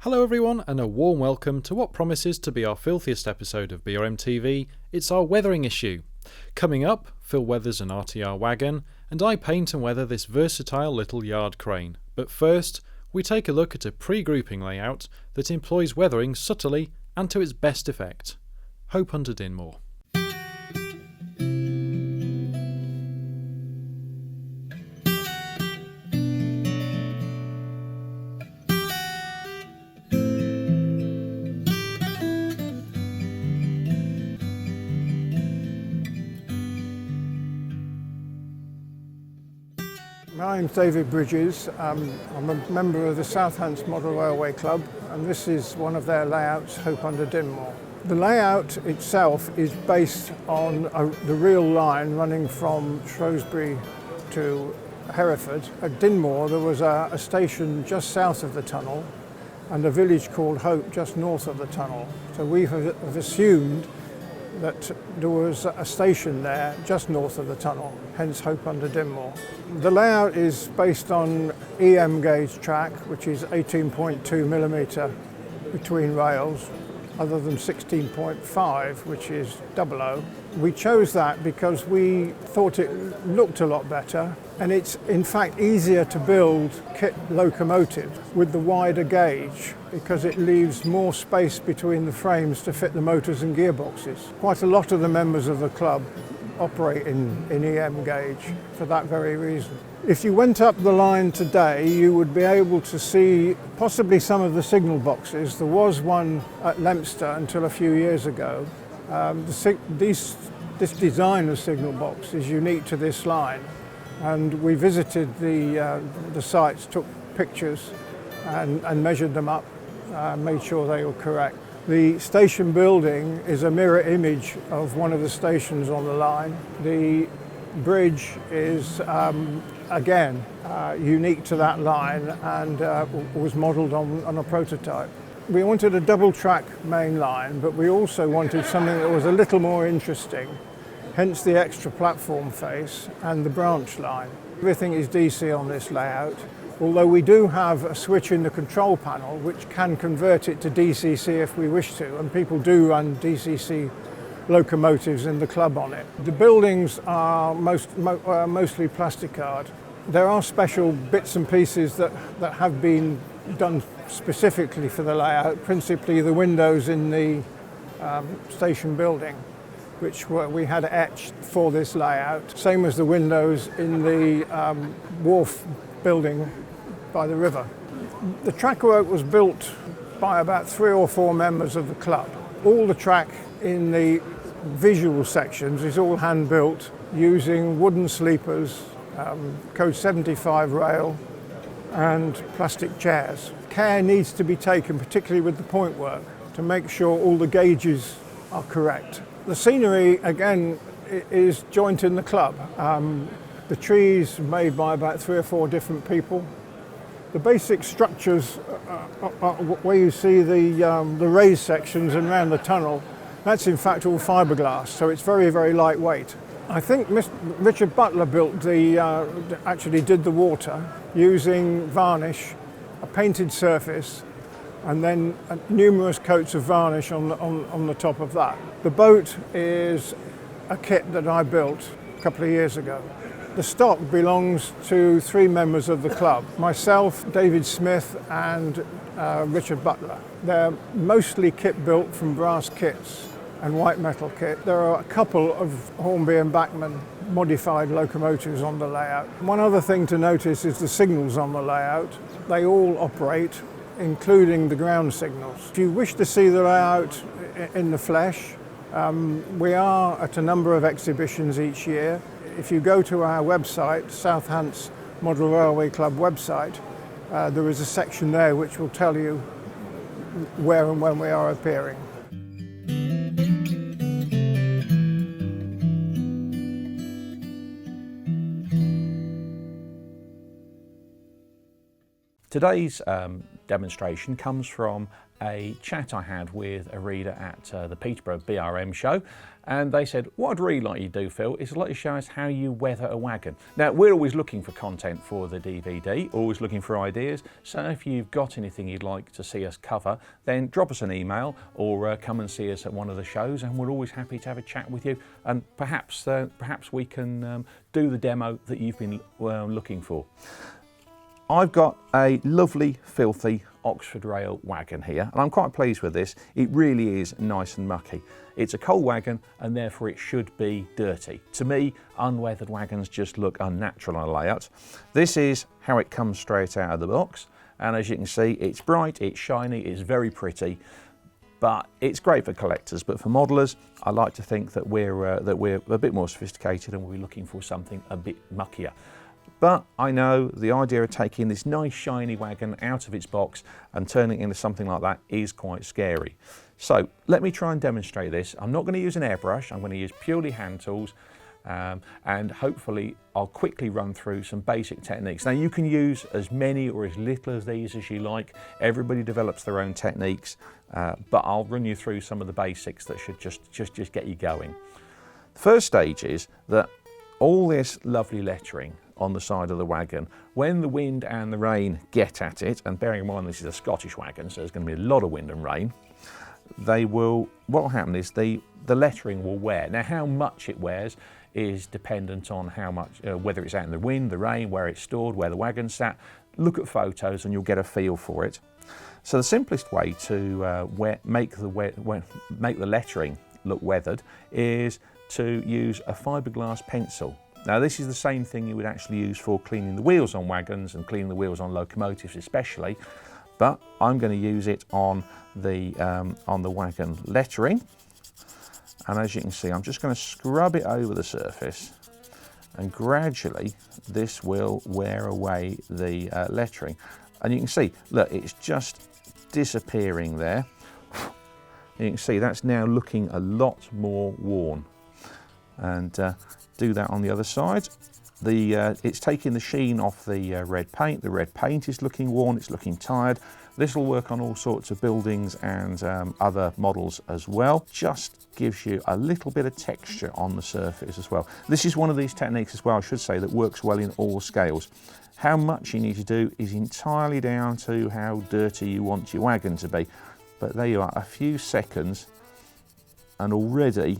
Hello everyone, and a warm welcome to what promises to be our filthiest episode of BRM TV. It's our weathering issue. Coming up, Phil weathers an RTR wagon, and I paint and weather this versatile little yard crane. But first, we take a look at a pre-grouping layout that employs weathering subtly and to its best effect. Hope under Dinmore. My name's David Bridges. I'm a member of the Southampton Model Railway Club, and this is one of their layouts, Hope under Dinmore. The layout itself is based on the real line running from Shrewsbury to Hereford. At Dinmore there was a station just south of the tunnel and a village called Hope just north of the tunnel. So we have assumed that there was a station there just north of the tunnel, hence Hope under Dinmore. The layout is based on EM gauge track, which is 18.2mm between rails, other than 16.5, which is 00. We chose that because we thought it looked a lot better, and it's in fact easier to build kit locomotives with the wider gauge because it leaves more space between the frames to fit the motors and gearboxes. Quite a lot of the members of the club operate in EM gauge for that very reason. If you went up the line today, you would be able to see possibly some of the signal boxes. There was one at Leominster until a few years ago. This design of signal box is unique to this line, and we visited the sites, took pictures and measured them up, made sure they were correct. The station building is a mirror image of one of the stations on the line. The bridge is again unique to that line and was modelled on a prototype. We wanted a double track main line, but we also wanted something that was a little more interesting, hence the extra platform face and the branch line. Everything is DC on this layout, although we do have a switch in the control panel which can convert it to DCC if we wish to, and people do run DCC locomotives in the club on it. The buildings are mostly plasticard. There are special bits and pieces that have been done specifically for the layout, principally the windows in the station building, which we had etched for this layout, same as the windows in the wharf building by the river. The track work was built by about 3 or 4 members of the club. All the track in the visual sections is all hand built using wooden sleepers, code 75 rail and plastic chairs. Care needs to be taken, particularly with the point work, to make sure all the gauges are correct. The scenery again is joint in the club. The trees are made by about 3 or 4 different people. The basic structures where you see the raised sections and around the tunnel, that's in fact all fiberglass, so it's very, very lightweight. I think Richard Butler actually did the water using varnish, a painted surface, and then numerous coats of varnish on the top of that. The boat is a kit that I built a couple of years ago. The stock belongs to 3 members of the club, myself, David Smith and Richard Butler. They're mostly kit built from brass kits and white metal kit. There are a couple of Hornby and Bachmann modified locomotives on the layout. One other thing to notice is the signals on the layout. They all operate, including the ground signals. If you wish to see the layout in the flesh, we are at a number of exhibitions each year. If you go to our website, Southampton Model Railway Club website, there is a section there which will tell you where and when we are appearing. Today's demonstration comes from a chat I had with a reader at the Peterborough BRM show, and they said, what I'd really like you to do, Phil, is I'd like you to show us how you weather a wagon. Now, we're always looking for content for the DVD, always looking for ideas, so if you've got anything you'd like to see us cover, then drop us an email or come and see us at one of the shows, and we're always happy to have a chat with you, and perhaps we can do the demo that you've been looking for. I've got a lovely, filthy Oxford Rail wagon here, and I'm quite pleased with this. It really is nice and mucky. It's a coal wagon, and therefore it should be dirty. To me, unweathered wagons just look unnatural on a layout. This is how it comes straight out of the box, and as you can see, it's bright, it's shiny, it's very pretty, but it's great for collectors. But for modelers, I like to think that we're a bit more sophisticated, and we'll be looking for something a bit muckier. But I know the idea of taking this nice shiny wagon out of its box and turning it into something like that is quite scary. So let me try and demonstrate this. I'm not going to use an airbrush, I'm going to use purely hand tools, and hopefully I'll quickly run through some basic techniques. Now you can use as many or as little of these as you like. Everybody develops their own techniques, but I'll run you through some of the basics that should just get you going. The first stage is that all this lovely lettering on the side of the wagon, when the wind and the rain get at it, and bearing in mind this is a Scottish wagon, so there's going to be a lot of wind and rain, what will happen is the lettering will wear. Now how much it wears is dependent on how much, whether it's out in the wind, the rain, where it's stored, where the wagon's sat. Look at photos and you'll get a feel for it. So the simplest way to make the lettering look weathered is to use a fiberglass pencil. Now this is the same thing you would actually use for cleaning the wheels on wagons and cleaning the wheels on locomotives especially, but I'm going to use it on the wagon lettering, and as you can see I'm just going to scrub it over the surface, and gradually this will wear away the lettering, and you can see, look, it's just disappearing there. You can see that's now looking a lot more worn, and do that on the other side. It's taking the sheen off the red paint. The red paint is looking worn, it's looking tired. This will work on all sorts of buildings and other models as well. Just gives you a little bit of texture on the surface as well. This is one of these techniques as well, I should say, that works well in all scales. How much you need to do is entirely down to how dirty you want your wagon to be. But there you are, a few seconds, and already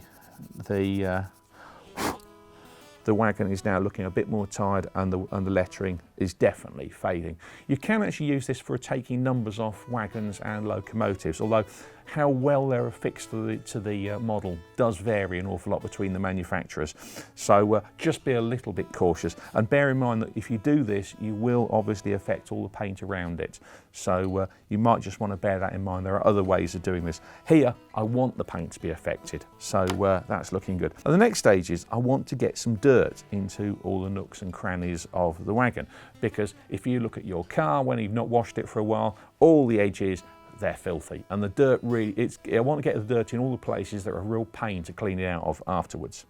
the wagon is now looking a bit more tired, and the lettering is definitely fading. You can actually use this for taking numbers off wagons and locomotives, although how well they're affixed to the model does vary an awful lot between the manufacturers. So just be a little bit cautious, and bear in mind that if you do this, you will obviously affect all the paint around it. So you might just want to bear that in mind. There are other ways of doing this. Here, I want the paint to be affected, so that's looking good. And the next stage is I want to get some dirt into all the nooks and crannies of the wagon, because if you look at your car when you've not washed it for a while, all the edges, they're filthy, and the dirt really, I want to get the dirt in all the places that are a real pain to clean it out of afterwards.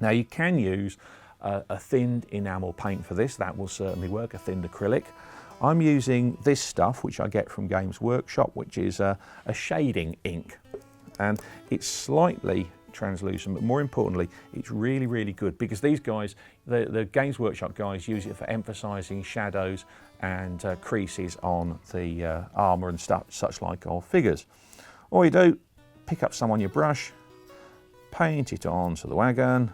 Now you can use a thinned enamel paint for this, that will certainly work, a thinned acrylic. I'm using this stuff which I get from Games Workshop, which is a shading ink, and it's slightly translucent, but more importantly it's really, really good, because these guys, the Games Workshop guys, use it for emphasising shadows and creases on the armour and stuff such like of figures. All you do, pick up some on your brush, paint it onto the wagon,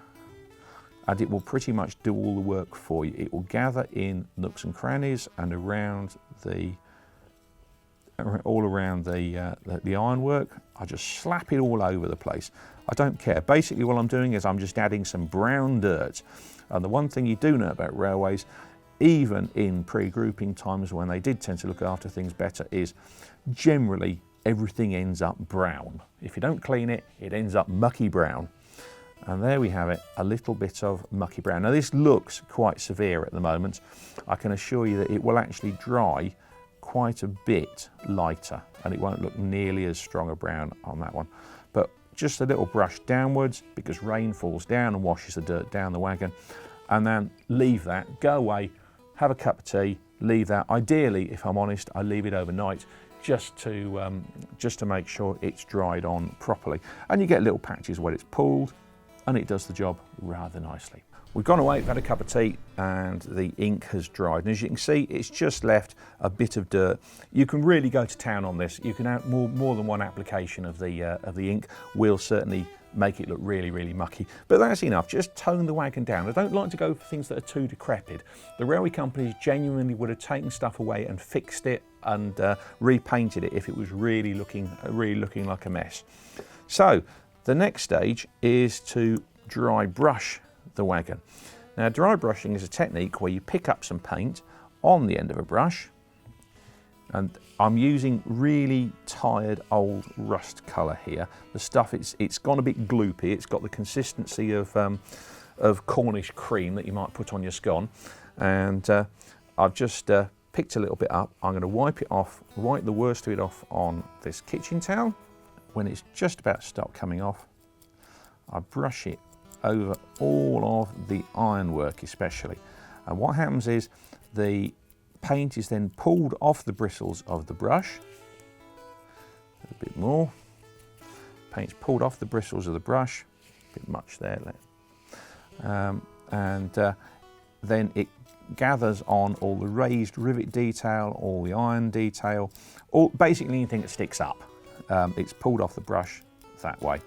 and it will pretty much do all the work for you. It will gather in nooks and crannies and all around the ironwork. I just slap it all over the place. I don't care. Basically what I'm doing is I'm just adding some brown dirt. And the one thing you do know about railways, even in pre-grouping times when they did tend to look after things better, is generally everything ends up brown. If you don't clean it, it ends up mucky brown. And there we have it, a little bit of mucky brown. Now this looks quite severe at the moment. I can assure you that it will actually dry quite a bit lighter, and it won't look nearly as strong a brown on that one. But just a little brush downwards, because rain falls down and washes the dirt down the wagon, and then leave that, go away, have a cup of tea, leave that. Ideally, if I'm honest, I leave it overnight, just to make sure it's dried on properly. And you get little patches where it's pulled, and it does the job rather nicely. We've gone away, we've had a cup of tea, and the ink has dried. And as you can see, it's just left a bit of dirt. You can really go to town on this. You can have more than one application of the ink. Will certainly make it look really, really mucky. But that's enough. Just tone the wagon down. I don't like to go for things that are too decrepit. The railway companies genuinely would have taken stuff away and fixed it and repainted it if it was really looking like a mess. So the next stage is to dry brush the wagon. Now, dry brushing is a technique where you pick up some paint on the end of a brush, and I'm using really tired old rust colour here. The stuff, it's gone a bit gloopy. It's got the consistency of Cornish cream that you might put on your scone, and I've just picked a little bit up. I'm going to wipe it off, wipe the worst of it off on this kitchen towel. When it's just about to start coming off, I brush it over all of the ironwork especially. And what happens is the paint is then pulled off the bristles of the brush. A bit more. Paint's pulled off the bristles of the brush. A bit much there. Then it gathers on all the raised rivet detail, all the iron detail, basically anything that sticks up. It's pulled off the brush that way.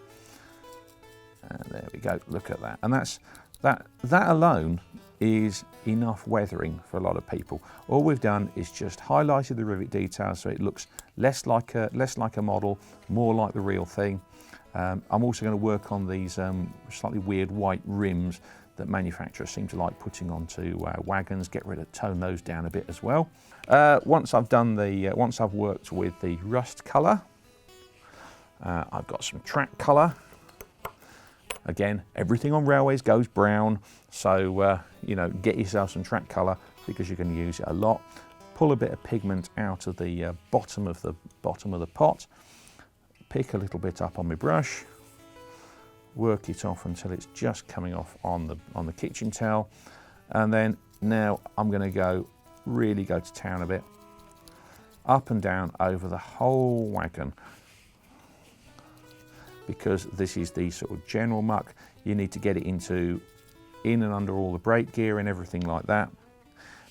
And there we go, look at that. And that alone is enough weathering for a lot of people. All we've done is just highlighted the rivet detail so it looks less like a model, more like the real thing. I'm also going to work on these slightly weird white rims that manufacturers seem to like putting onto wagons, tone those down a bit as well. Once I've worked with the rust colour, I've got some track colour. Again, everything on railways goes brown, so you know, get yourself some track colour because you're going to use it a lot. Pull a bit of pigment out of the bottom of the pot. Pick a little bit up on my brush. Work it off until it's just coming off on the kitchen towel, and then now I'm going to really go to town a bit, up and down over the whole wagon. Because this is the sort of general muck, you need to get it in and under all the brake gear and everything like that.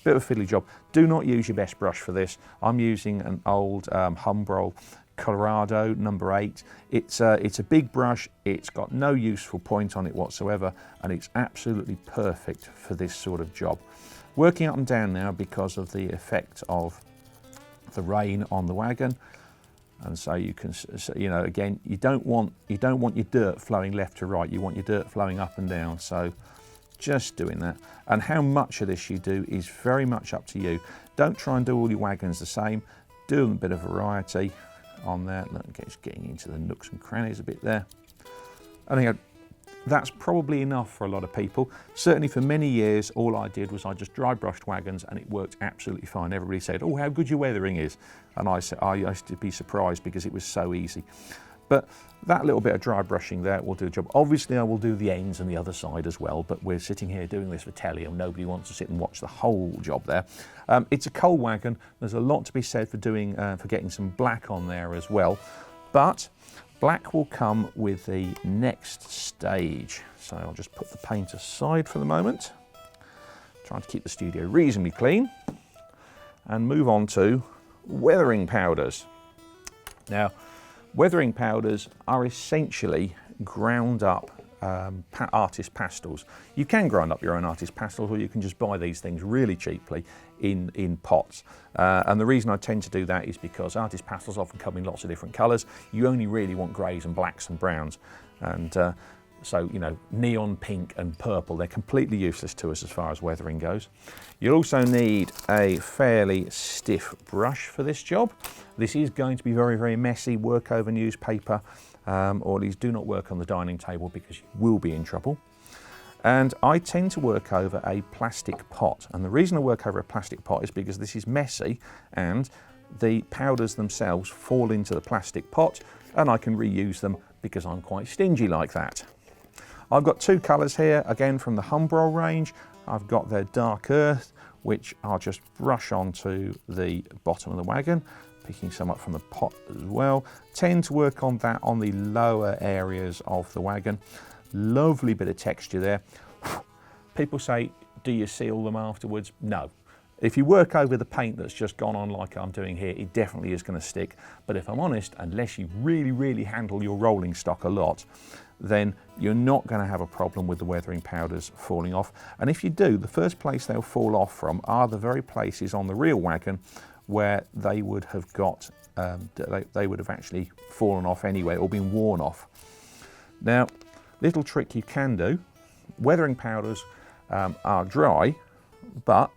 Bit of a fiddly job. Do not use your best brush for this. I'm using an old Humbrol Colorado number 8. It's a big brush. It's got no useful point on it whatsoever, and it's absolutely perfect for this sort of job. Working up and down now because of the effect of the rain on the wagon. And so you can, you know, again, you don't want your dirt flowing left to right. You want your dirt flowing up and down. So just doing that. And how much of this you do is very much up to you. Don't try and do all your wagons the same. Do a bit of variety on there. Look, it's getting into the nooks and crannies a bit there. I think that's probably enough for a lot of people. Certainly for many years, all I did was I just dry brushed wagons and it worked absolutely fine. Everybody said, oh, how good your weathering is. And I used to be surprised because it was so easy. But that little bit of dry brushing there will do the job. Obviously, I will do the ends and the other side as well, but we're sitting here doing this for telly and nobody wants to sit and watch the whole job there. It's a coal wagon. There's a lot to be said for getting some black on there as well. But black will come with the next stage. So I'll just put the paint aside for the moment. Trying to keep the studio reasonably clean. And move on to weathering powders. Now, weathering powders are essentially ground up artist pastels. You can grind up your own artist pastels, or you can just buy these things really cheaply in pots. And the reason I tend to do that is because artist pastels often come in lots of different colours. You only really want greys and blacks and browns. And so, you know, neon pink and purple, they're completely useless to us as far as weathering goes. You'll also need a fairly stiff brush for this job. This is going to be very, very messy. Work over newspaper, or at least do not work on the dining table because you will be in trouble. And I tend to work over a plastic pot. And the reason I work over a plastic pot is because this is messy and the powders themselves fall into the plastic pot and I can reuse them because I'm quite stingy like that. I've got two colours here, again from the Humbrol range. I've got their dark earth, which I'll just brush onto the bottom of the wagon. picking some up from the pot as well. Tend to work on that on the lower areas of the wagon. Lovely bit of texture there. People say, do you seal them afterwards? No. If you work over the paint that's just gone on like I'm doing here, it definitely is going to stick. But if I'm honest, unless you really handle your rolling stock a lot, then you're not going to have a problem with the weathering powders falling off. And if you do, the first place they'll fall off from are the very places on the real wagon where they would have got, they would have actually fallen off anyway or been worn off. Now, little trick you can do, weathering powders are dry, but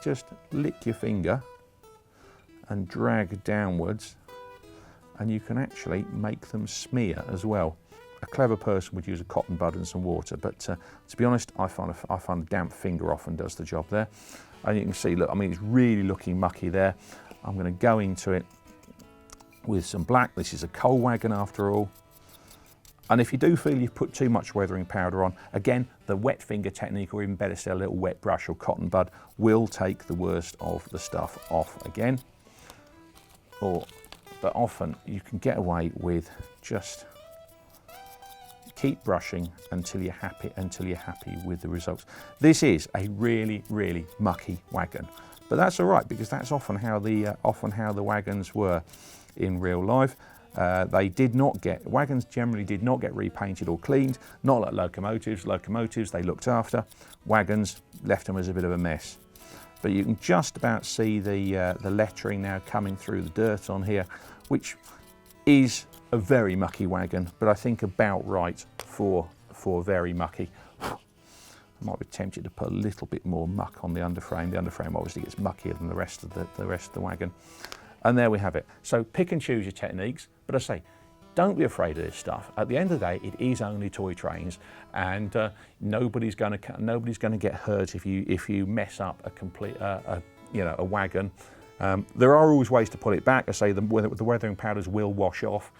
just lick your finger and drag downwards and you can actually make them smear as well. A clever person would use a cotton bud and some water, but to be honest, I find a damp finger often does the job there. And you can see, look, I mean, it's really looking mucky there. I'm going to go into it with some black. This is a coal wagon after all. And if you do feel you've put too much weathering powder on, again, the wet finger technique, or even better still, a little wet brush or cotton bud, will take the worst of the stuff off again. But often you can get away with just keep brushing until you're happy with the results. This is a really mucky wagon, but that's all right because that's often how the wagons were in real life. Wagons generally did not get repainted or cleaned, not like locomotives. Locomotives they looked after. Wagons left them as a bit of a mess. But you can just about see the lettering now coming through the dirt on here, which is a very mucky wagon, but I think about right for very mucky. I might be tempted to put a little bit more muck on the underframe. The underframe obviously gets muckier than the rest of the wagon. And there we have it. So pick and choose your techniques, but I say, don't be afraid of this stuff. At the end of the day, it is only toy trains, and nobody's going to get hurt if you mess up a wagon. There are always ways to pull it back. I say the weathering powders will wash off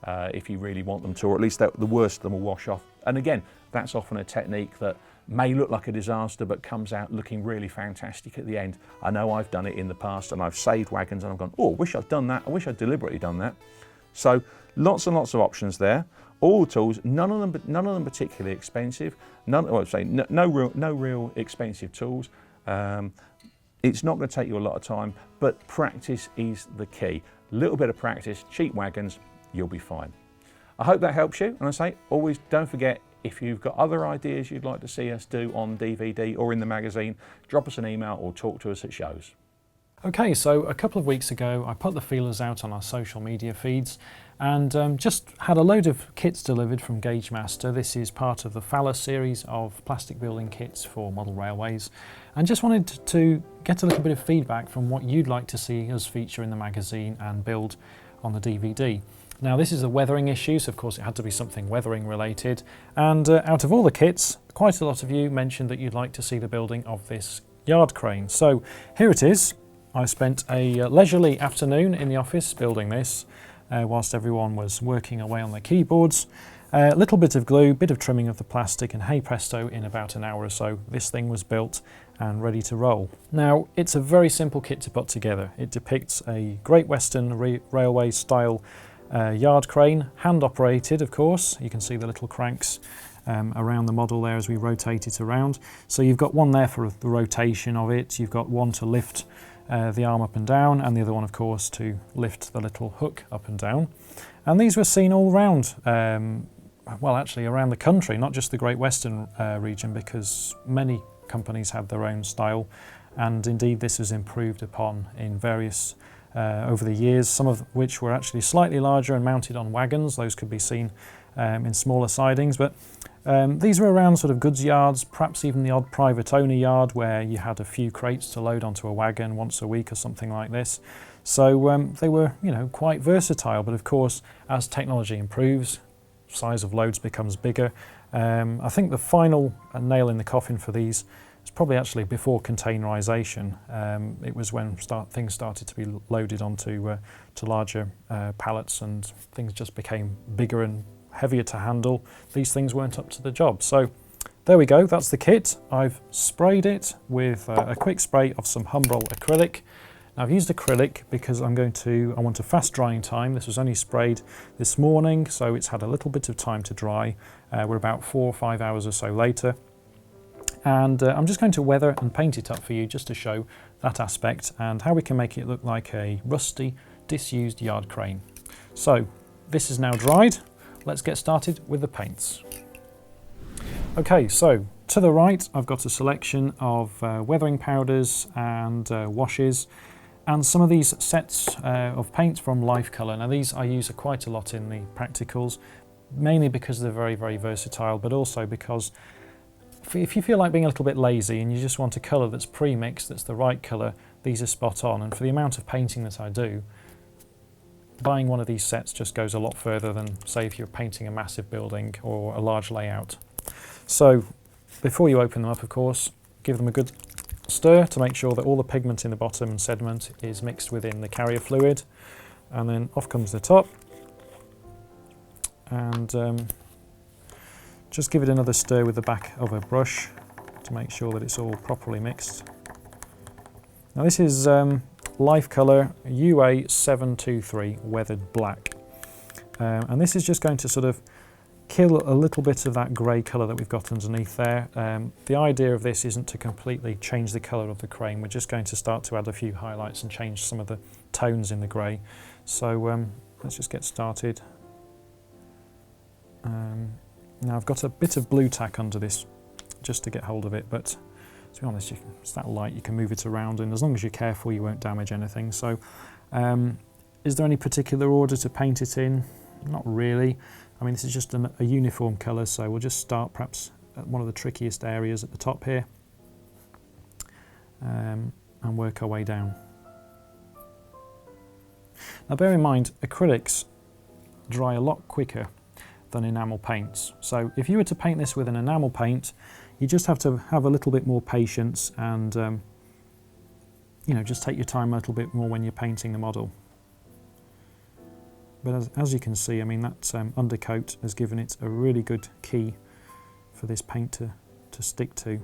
if you really want them to, or at least the worst of them will wash off. And again, that's often a technique that may look like a disaster but comes out looking really fantastic at the end. I know I've done it in the past and I've saved wagons and I've gone, oh, I wish I'd done that. I wish I'd deliberately done that. So lots and lots of options there. All the tools, none of them particularly expensive. No real expensive tools. It's not going to take you a lot of time, but practice is the key. A little bit of practice, cheap wagons, you'll be fine. I hope that helps you. And I say, always don't forget, if you've got other ideas you'd like to see us do on DVD or in the magazine, drop us an email or talk to us at shows. Okay, so a couple of weeks ago I put the feelers out on our social media feeds and just had a load of kits delivered from Gauge Master. This is part of the Phallus series of plastic building kits for model railways, and just wanted to get a little bit of feedback from what you'd like to see us feature in the magazine and build on the DVD. Now this is a weathering issue, so of course it had to be something weathering related, and out of all the kits, quite a lot of you mentioned that you'd like to see the building of this yard crane. So here it is. I spent a leisurely afternoon in the office building this whilst everyone was working away on their keyboards. A little bit of glue, bit of trimming of the plastic, and hey presto, in about an hour or so this thing was built and ready to roll. Now it's a very simple kit to put together. It depicts a Great Western Railway style yard crane, hand operated of course. You can see the little cranks around the model there as we rotate it around. So you've got one there for the rotation of it, you've got one to lift the arm up and down, and the other one of course to lift the little hook up and down. And these were seen all around, well actually around the country, not just the Great Western region, because many companies had their own style, and indeed this was improved upon in various over the years, some of which were actually slightly larger and mounted on wagons. Those could be seen in smaller sidings, but these were around sort of goods yards, perhaps even the odd private owner yard where you had a few crates to load onto a wagon once a week or something like this. So they were, quite versatile, but of course as technology improves, size of loads becomes bigger. I think the final nail in the coffin for these is probably actually before containerisation. It was when things started to be loaded onto to larger pallets, and things just became bigger and heavier to handle. These things weren't up to the job. So there we go, that's the kit. I've sprayed it with a quick spray of some Humbrol acrylic, Now I've used acrylic because I want a fast drying time. This was only sprayed this morning, so it's had a little bit of time to dry. We're about 4 or 5 hours or so later. And I'm just going to weather and paint it up for you just to show that aspect and how we can make it look like a rusty, disused yard crane. So this is now dried. Let's get started with the paints. Okay, so to the right I've got a selection of weathering powders and washes, and some of these sets of paints from Life Colour. Now these I use quite a lot in the practicals, mainly because they're very, very versatile, but also because if you feel like being a little bit lazy and you just want a colour that's pre-mixed, that's the right colour, these are spot on. And for the amount of painting that I do, buying one of these sets just goes a lot further than, say, if you're painting a massive building or a large layout. So before you open them up, of course, give them a good stir to make sure that all the pigment in the bottom and sediment is mixed within the carrier fluid, and then off comes the top, and just give it another stir with the back of a brush to make sure that it's all properly mixed. Now this is Life Colour UA723 Weathered Black, and this is just going to sort of kill a little bit of that grey colour that we've got underneath there. The idea of this isn't to completely change the colour of the crane. We're just going to start to add a few highlights and change some of the tones in the grey. So let's just get started. Now I've got a bit of blue tack under this just to get hold of it, but to be honest, it's that light, you can move it around, and as long as you're careful you won't damage anything. So is there any particular order to paint it in? Not really. I mean, this is just a uniform colour, so we'll just start perhaps at one of the trickiest areas at the top here, and work our way down. Now bear in mind, acrylics dry a lot quicker than enamel paints. So if you were to paint this with an enamel paint, you just have to have a little bit more patience and you know, just take your time a little bit more when you're painting the model. But as you can see, I mean, that undercoat has given it a really good key for this paint to stick to,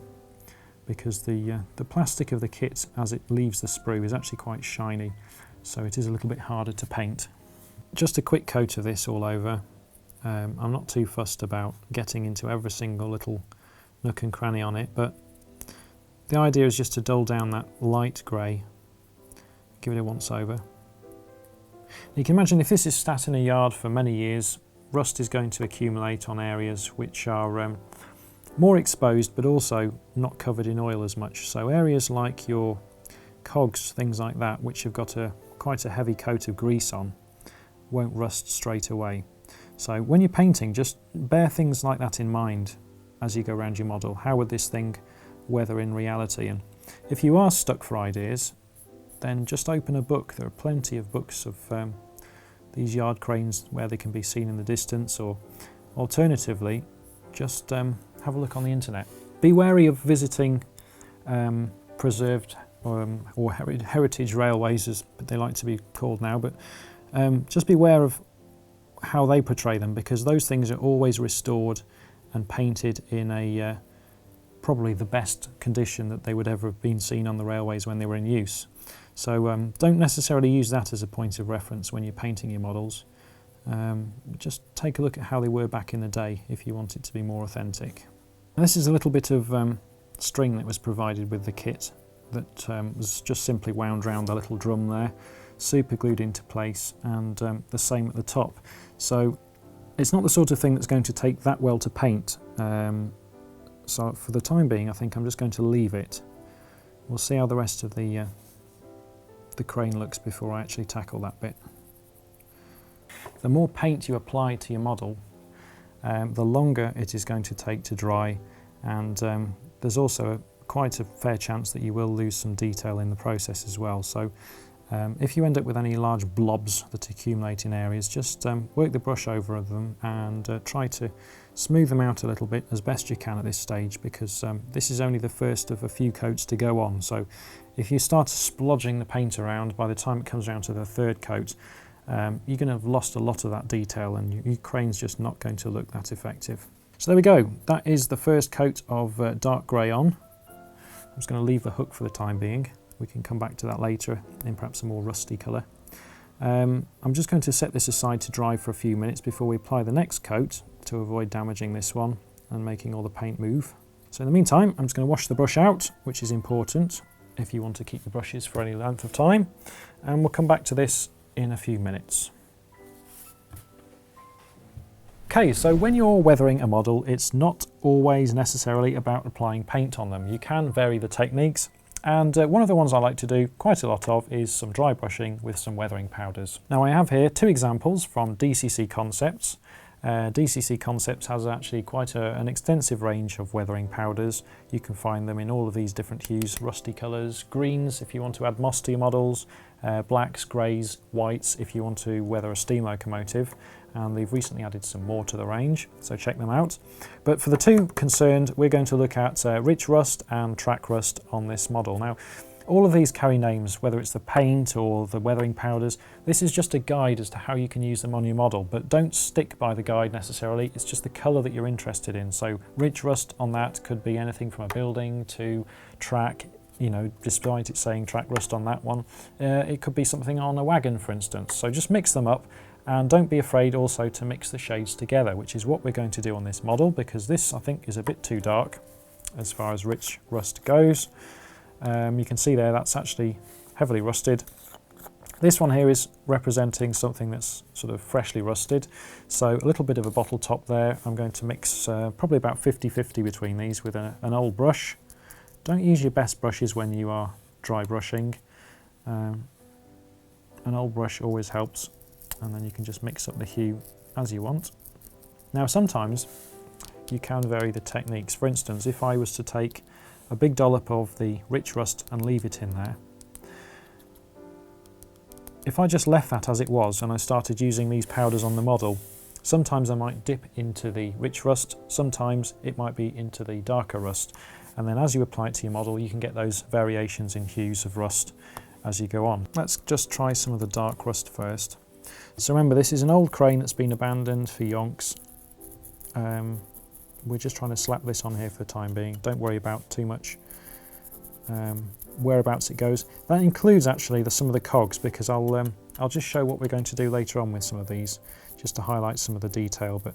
because the plastic of the kit as it leaves the sprue is actually quite shiny, so it is a little bit harder to paint. Just a quick coat of this all over. I'm not too fussed about getting into every single little nook and cranny on it, but the idea is just to dull down that light grey, give it a once over. You can imagine if this is sat in a yard for many years, rust is going to accumulate on areas which are more exposed but also not covered in oil as much. So areas like your cogs, things like that, which have got quite a heavy coat of grease on, won't rust straight away. So when you're painting, just bear things like that in mind as you go around your model. How would this thing weather in reality? And if you are stuck for ideas, then just open a book. There are plenty of books of these yard cranes where they can be seen in the distance, or alternatively, just have a look on the internet. Be wary of visiting preserved or heritage railways, as they like to be called now, but just be aware of how they portray them, because those things are always restored and painted in a probably the best condition that they would ever have been seen on the railways when they were in use. So don't necessarily use that as a point of reference when you're painting your models. Just take a look at how they were back in the day if you want it to be more authentic. And this is a little bit of string that was provided with the kit that was just simply wound around the little drum there, super glued into place, and the same at the top. So it's not the sort of thing that's going to take that well to paint. So for the time being, I think I'm just going to leave it. We'll see how the rest of the crane looks before I actually tackle that bit. The more paint you apply to your model, the longer it is going to take to dry, and there's also quite a fair chance that you will lose some detail in the process as well. So if you end up with any large blobs that accumulate in areas, just work the brush over them and try to smooth them out a little bit as best you can at this stage, because this is only the first of a few coats to go on. So if you start splodging the paint around, by the time it comes around to the third coat, you're going to have lost a lot of that detail, and your crane's just not going to look that effective. So there we go, that is the first coat of dark grey on. I'm just going to leave the hook for the time being. We can come back to that later in perhaps a more rusty colour. I'm just going to set this aside to dry for a few minutes before we apply the next coat to avoid damaging this one and making all the paint move. So in the meantime, I'm just going to wash the brush out, which is important if you want to keep the brushes for any length of time, and we'll come back to this in a few minutes. Okay, so when you're weathering a model, it's not always necessarily about applying paint on them. You can vary the techniques, and one of the ones I like to do quite a lot of is some dry brushing with some weathering powders. Now I have here two examples from DCC Concepts. DCC Concepts has actually quite an extensive range of weathering powders. You can find them in all of these different hues, rusty colours, greens if you want to add moss to your models, blacks, greys, whites if you want to weather a steam locomotive, and they've recently added some more to the range, so check them out. But for the two concerned, we're going to look at rich rust and track rust on this model. Now, all of these carry names, whether it's the paint or the weathering powders. This is just a guide as to how you can use them on your model, but don't stick by the guide necessarily. It's just the colour that you're interested in. So rich rust on that could be anything from a building to track, you know, despite it saying track rust on that one. It could be something on a wagon, for instance. So just mix them up, and don't be afraid also to mix the shades together, which is what we're going to do on this model, because this I think is a bit too dark as far as rich rust goes. You can see there that's actually heavily rusted. This one here is representing something that's sort of freshly rusted, so a little bit of a bottle top there. I'm going to mix probably about 50-50 between these with an old brush. Don't use your best brushes when you are dry brushing. An old brush always helps, and then you can just mix up the hue as you want. Now sometimes you can vary the techniques. For instance, if I was to take a big dollop of the rich rust and leave it in there, if I just left that as it was and I started using these powders on the model, sometimes I might dip into the rich rust, sometimes it might be into the darker rust, and then as you apply it to your model you can get those variations in hues of rust as you go on. Let's just try some of the dark rust first. So remember, this is an old crane that's been abandoned for yonks. We're just trying to slap this on here for the time being. Don't worry about too much whereabouts it goes. That includes actually some of the cogs, because I'll just show what we're going to do later on with some of these, just to highlight some of the detail. But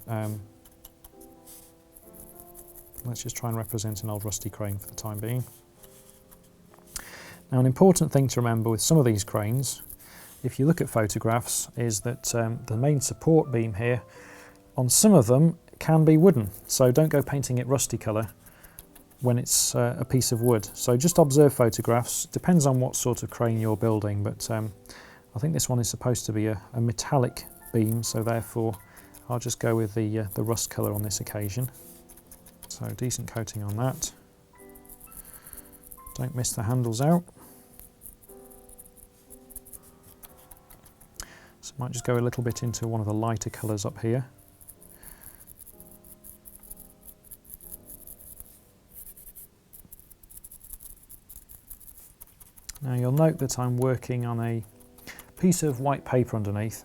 let's just try and represent an old rusty crane for the time being. Now, an important thing to remember with some of these cranes, if you look at photographs, is that the main support beam here on some of them can be wooden, so don't go painting it rusty colour when it's a piece of wood. So just observe photographs. Depends on what sort of crane you're building, but I think this one is supposed to be a metallic beam, so therefore I'll just go with the rust colour on this occasion. So decent coating on that. Don't miss the handles out. So I might just go a little bit into one of the lighter colours up here. Now you'll note that I'm working on a piece of white paper underneath,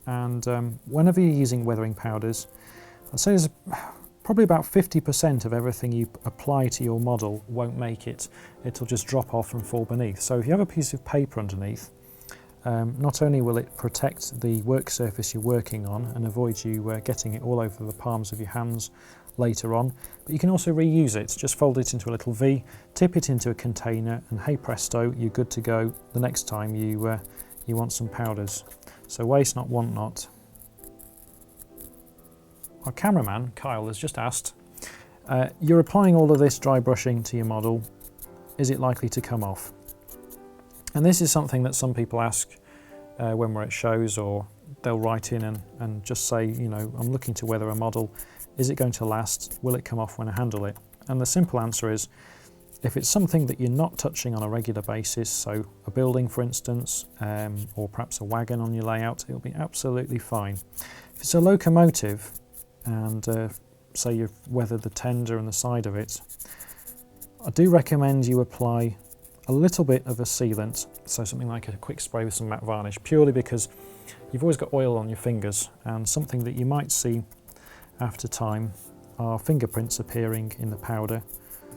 and whenever you're using weathering powders, I'd say there's probably about 50% of everything you apply to your model won't make it. It'll just drop off and fall beneath. So if you have a piece of paper underneath, not only will it protect the work surface you're working on and avoid you getting it all over the palms of your hands later on, but you can also reuse it. Just fold it into a little V, tip it into a container, and hey presto, you're good to go the next time you want some powders. So waste not, want not. Our cameraman, Kyle, has just asked, you're applying all of this dry brushing to your model, is it likely to come off? And this is something that some people ask when we're at shows, or they'll write in and just say, you know, I'm looking to weather a model. Is it going to last? Will it come off when I handle it? And the simple answer is, if it's something that you're not touching on a regular basis, so a building for instance, or perhaps a wagon on your layout, it'll be absolutely fine. If it's a locomotive, and say you've weathered the tender and the side of it, I do recommend you apply a little bit of a sealant, so something like a quick spray with some matte varnish, purely because you've always got oil on your fingers, and something that you might see after time are fingerprints appearing in the powder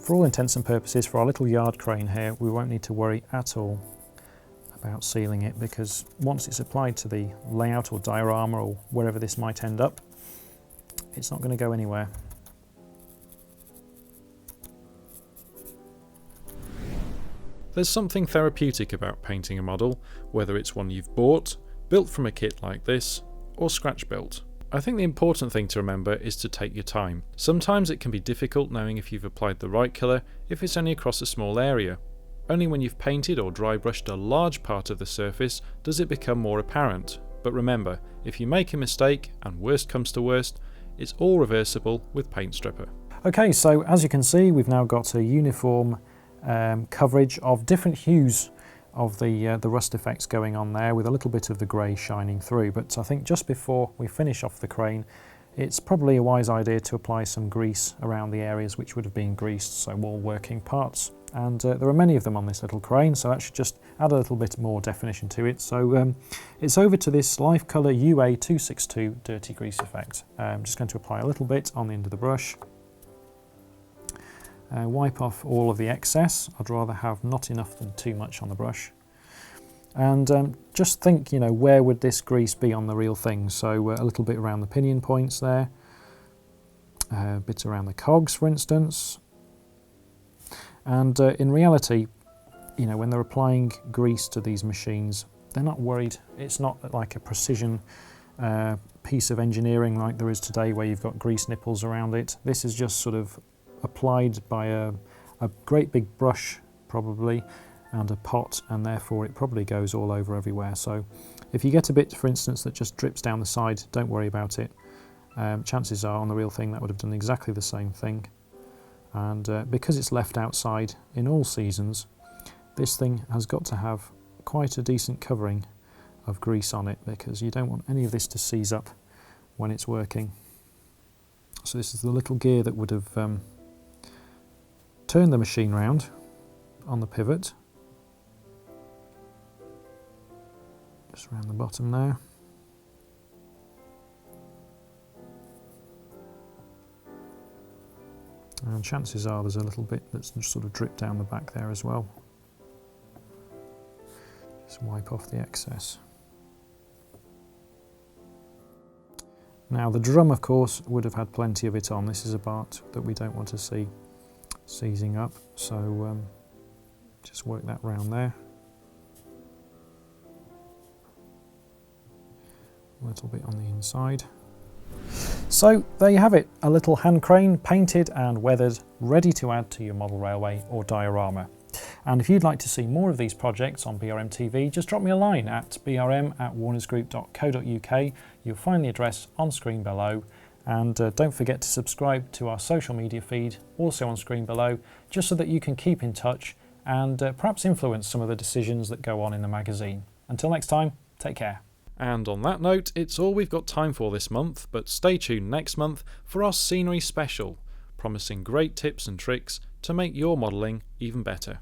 for all intents and purposes, for our little yard crane here, we won't need to worry at all about sealing it, because once it's applied to the layout or diorama or wherever this might end up, it's not going to go anywhere. There's something therapeutic about painting a model, whether it's one you've bought, built from a kit like this, or scratch built. I think the important thing to remember is to take your time. Sometimes it can be difficult knowing if you've applied the right colour if it's only across a small area. Only when you've painted or dry brushed a large part of the surface does it become more apparent. But remember, if you make a mistake, and worst comes to worst, it's all reversible with Paint Stripper. Okay, so as you can see, we've now got a uniform coverage of different hues of the rust effects going on there, with a little bit of the grey shining through. But I think just before we finish off the crane, it's probably a wise idea to apply some grease around the areas which would have been greased, so all working parts. And there are many of them on this little crane, so that should just add a little bit more definition to it. So it's over to this Life Colour UA262 Dirty Grease Effect. I'm just going to apply a little bit on the end of the brush. Wipe off all of the excess. I'd rather have not enough than too much on the brush. And just think, you know, where would this grease be on the real thing? So a little bit around the pinion points there, a bit around the cogs, for instance. And in reality, you know, when they're applying grease to these machines, they're not worried. It's not like a precision piece of engineering like there is today, where you've got grease nipples around it. This is just sort of applied by a great big brush, probably, and a pot, and therefore it probably goes all over everywhere. So if you get a bit, for instance, that just drips down the side, don't worry about it. Chances are on the real thing that would have done exactly the same thing. And because it's left outside in all seasons, this thing has got to have quite a decent covering of grease on it, because you don't want any of this to seize up when it's working. So this is the little gear that would have turned the machine round on the pivot. Just around the bottom there. And chances are there's a little bit that's just sort of dripped down the back there as well. Just wipe off the excess. Now the drum, of course, would have had plenty of it on. This is a part that we don't want to see seizing up, so just work that round there. A little bit on the inside. So there you have it, a little hand crane painted and weathered, ready to add to your model railway or diorama. And if you'd like to see more of these projects on BRM TV, just drop me a line at brm@warnersgroup.co.uk. You'll find the address on screen below. And don't forget to subscribe to our social media feed, also on screen below, just so that you can keep in touch and perhaps influence some of the decisions that go on in the magazine. Until next time, take care. And on that note, it's all we've got time for this month, but stay tuned next month for our scenery special, promising great tips and tricks to make your modelling even better.